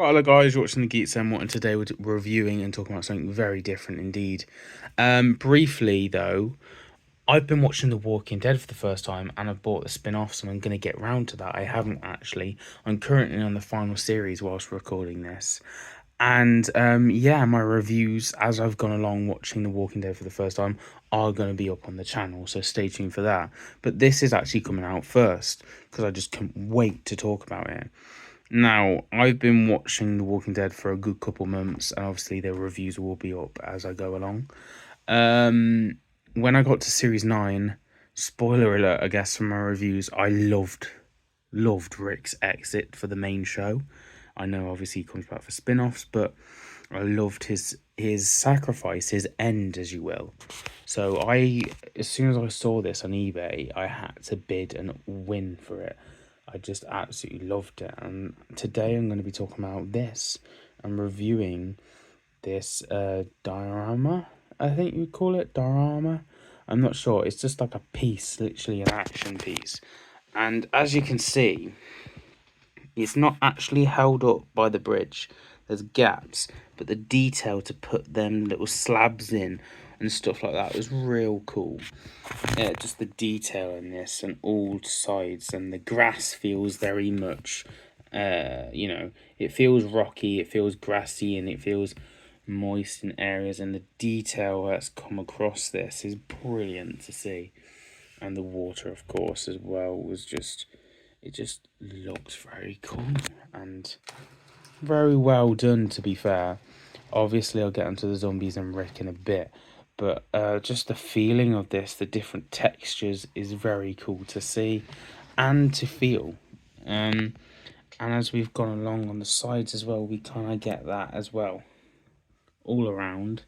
Hello guys, you're watching the Geek Somewhat, and today we're reviewing and talking about something very different indeed. Briefly though, I've been watching The Walking Dead for the first time, and I've bought the spin-offs, and I'm going to get round to that. I haven't actually. I'm currently on the final series whilst recording this, and yeah, my reviews as I've gone along watching The Walking Dead for the first time are going to be up on the channel, so stay tuned for that. But this is actually coming out first because I just can't wait to talk about it. Now, I've been watching The Walking Dead for a good couple months, and obviously their reviews will be up as I go along. When I got to series 9, spoiler alert, I guess, from my reviews, I loved Rick's exit for the main show. I know obviously he comes back for spin-offs, but I loved his sacrifice, his end, as you will. So as soon as I saw this on eBay, I had to bid and win for it. I just absolutely loved it. And today I'm going to be talking about this. I'm reviewing this diorama. I think you call it diorama. I'm not sure. It's just like a piece, literally an action piece. And as you can see, it's not actually held up by the bridge. There's gaps, but the detail to put them little slabs in and stuff like that was real cool. Yeah, just the detail in this and all sides, and the grass feels very much, it feels rocky, it feels grassy, and it feels moist in areas, and the detail that's come across this is brilliant to see. And the water, of course, as well, it just looks very cool and very well done, to be fair. Obviously, I'll get onto the zombies and Rick in a bit, but just the feeling of this, the different textures, is very cool to see and to feel. And as we've gone along on the sides as well, we kind of get that as well, all around.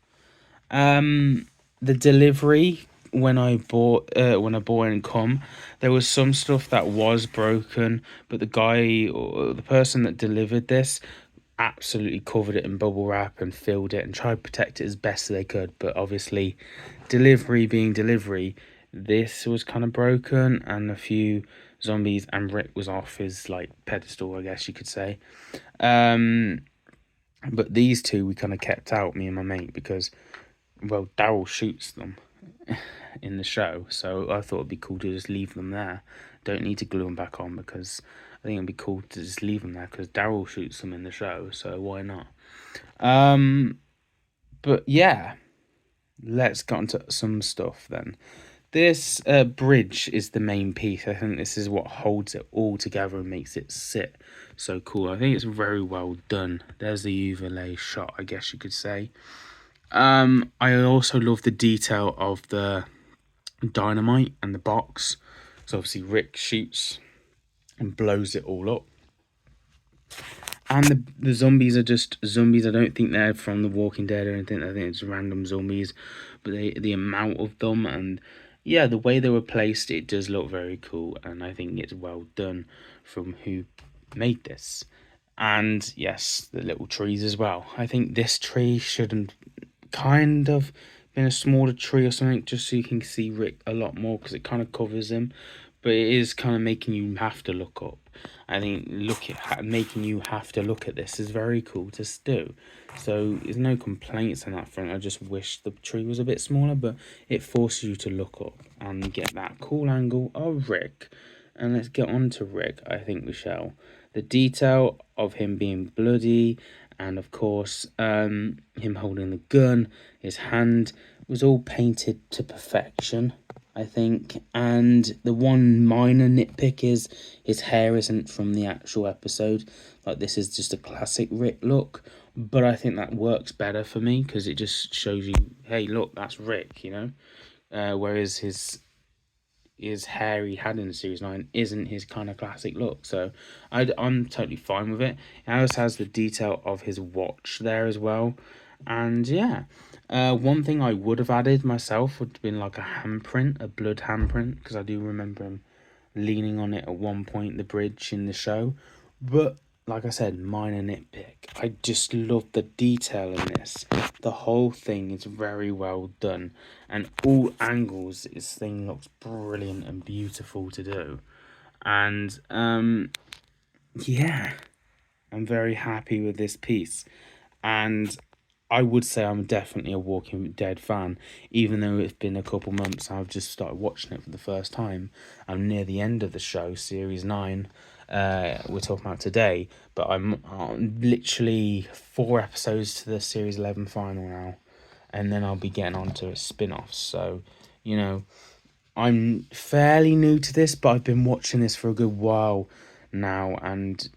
The delivery when I bought and come, there was some stuff that was broken, but the guy or the person that delivered this absolutely covered it in bubble wrap and filled it and tried to protect it as best they could. But obviously, delivery being delivery, this was kind of broken, and a few zombies, and Rick was off his like pedestal, I guess you could say. But these two we kind of kept out, me and my mate, because well, Daryl shoots them in the show, so I thought it'd be cool to just leave them there. Don't need to glue them back on, because I think it'd be cool to just leave them there because Daryl shoots them in the show, so why not? But yeah, let's get onto some stuff then. This bridge is the main piece. I think this is what holds it all together and makes it sit so cool. I think it's very well done. There's the overlay shot, I guess you could say. I also love the detail of the dynamite and the box. So obviously Rick shoots and blows it all up. And the zombies are just zombies. I don't think they're from The Walking Dead or anything. I think it's random zombies. But the amount of them, and yeah, the way they were placed, it does look very cool. And I think it's well done from who made this. And yes, the little trees as well. I think this tree should have kind of been a smaller tree or something, just so you can see Rick a lot more, because it kind of covers him. But it is kind of making you have to look up. I think making you have to look at this is very cool to do. So there's no complaints on that front. I just wish the tree was a bit smaller, but it forces you to look up and get that cool angle of Rick. And let's get on to Rick, I think we shall. The detail of him being bloody, and of course him holding the gun, his hand, was all painted to perfection, I think. And the one minor nitpick is his hair isn't from the actual episode. Like, this is just a classic Rick look, but I think that works better for me because it just shows you, hey, look, that's Rick, whereas his hair he had in series 9 isn't his kind of classic look. So I'm totally fine with it. It also has the detail of his watch there as well. And yeah, one thing I would have added myself would have been like a handprint, a blood handprint, because I do remember him leaning on it at one point, the bridge in the show. But like I said, minor nitpick. I just love the detail in this. The whole thing is very well done, and all angles, this thing looks brilliant and beautiful to do. And yeah, I'm very happy with this piece. And I would say I'm definitely a Walking Dead fan, even though it's been a couple months. I've just started watching it for the first time. I'm near the end of the show, series 9. We're talking about today, but I'm literally 4 episodes to the series 11 final now, and then I'll be getting on to spin-offs. So, you know, I'm fairly new to this, but I've been watching this for a good while now and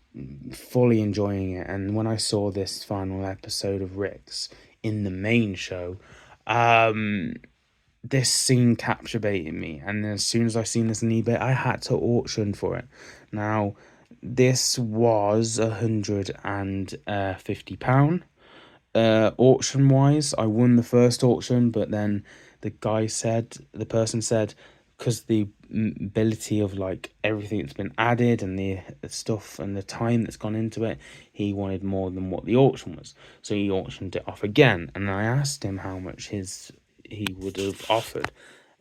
fully enjoying it. And when I saw this final episode of Rick's in the main show, um, this scene captivated me. And as soon as I seen this on eBay, I had to auction for it. Now, this was £150. Auction wise, I won the first auction, but then the person said, because the ability of like everything that's been added and the stuff and the time that's gone into it, he wanted more than what the auction was, so he auctioned it off again. And I asked him how much he would have offered,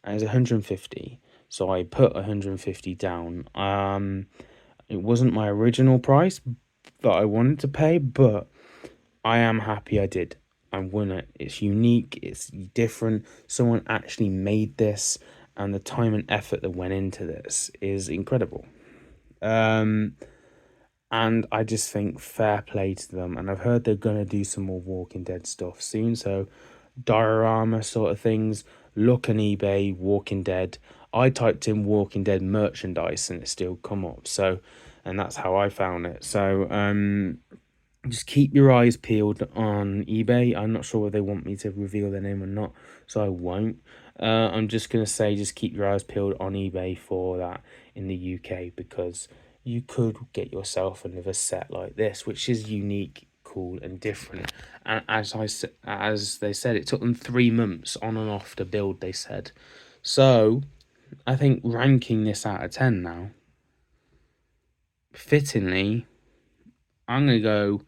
and it was 150. So I put 150 down. It wasn't my original price that I wanted to pay, but I am happy I did. I won it. It's unique. It's different. Someone actually made this, and the time and effort that went into this is incredible. And I just think fair play to them. And I've heard they're gonna do some more Walking Dead stuff soon. So diorama sort of things. Look on eBay, Walking Dead. I typed in Walking Dead merchandise and it still come up. So, and that's how I found it. So just keep your eyes peeled on eBay. I'm not sure whether they want me to reveal their name or not, so I won't. I'm just going to say just keep your eyes peeled on eBay for that in the UK, because you could get yourself another set like this, which is unique, cool, and different. And as they said, it took them 3 months on and off to build, they said. So I think ranking this out of 10 now, fittingly, I'm going to go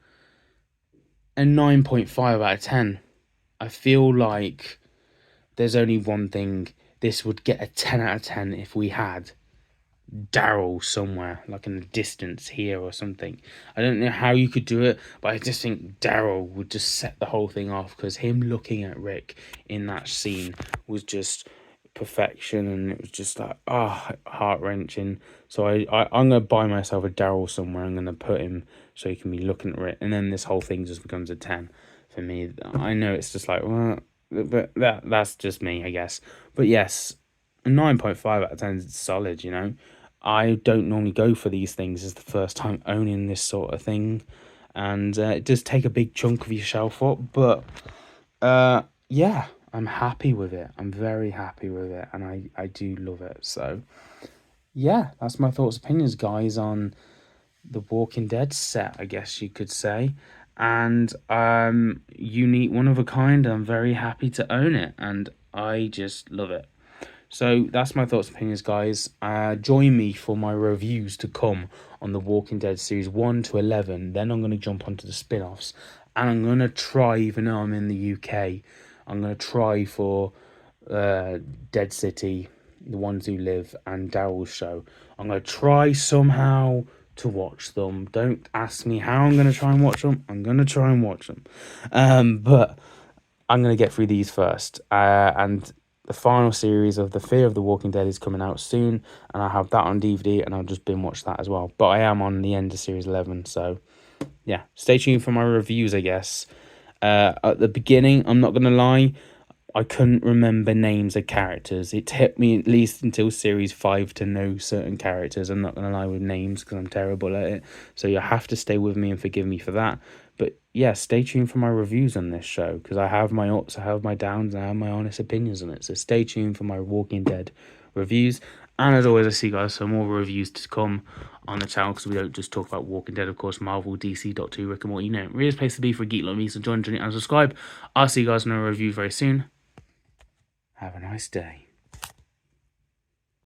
a 9.5 out of 10. I feel like there's only one thing. This would get a 10 out of 10 if we had Daryl somewhere, like in the distance here or something. I don't know how you could do it, but I just think Daryl would just set the whole thing off, because him looking at Rick in that scene was just perfection, and it was just like heart-wrenching. So I'm gonna buy myself a Daryl somewhere. I'm gonna put him so he can be looking at it, and then this whole thing just becomes a 10 for me. I know it's just like, well, but that's just me, I guess. But yes, a 9.5 out of 10 is solid. I don't normally go for these things. It's the first time owning this sort of thing, and it does take a big chunk of your shelf up, but yeah, I'm happy with it. I'm very happy with it, and I do love it. So yeah, that's my thoughts, opinions, guys, on the Walking Dead set, I guess you could say. And unique, one of a kind. I'm very happy to own it, and I just love it. So that's my thoughts, opinions, guys. Join me for my reviews to come on the Walking Dead series 1 to 11. Then I'm going to jump onto the spin-offs, and I'm going to try, even though I'm in the UK, I'm going to try for Dead City, The Ones Who Live, and Daryl's show. I'm going to try somehow to watch them. Don't ask me how I'm going to try and watch them. I'm going to try and watch them. But I'm going to get through these first. And the final series of The Fear of the Walking Dead is coming out soon, and I have that on DVD, and I'll just binge watch that as well. But I am on the end of series 11, so yeah, stay tuned for my reviews, I guess. At the beginning, I'm not going to lie, I couldn't remember names of characters. It took me at least until series 5 to know certain characters. I'm not going to lie with names, because I'm terrible at it. So you'll have to stay with me and forgive me for that. But yeah, stay tuned for my reviews on this show, because I have my ups, I have my downs, and I have my honest opinions on it. So stay tuned for my Walking Dead reviews. And as always, I see, guys, some more reviews to come on the channel, because we don't just talk about Walking Dead, of course, Marvel, DC, Doctor Who, Rick and Morty. Really place to be for a geek like me. So join and subscribe. I'll see you guys in a review very soon. Have a nice day.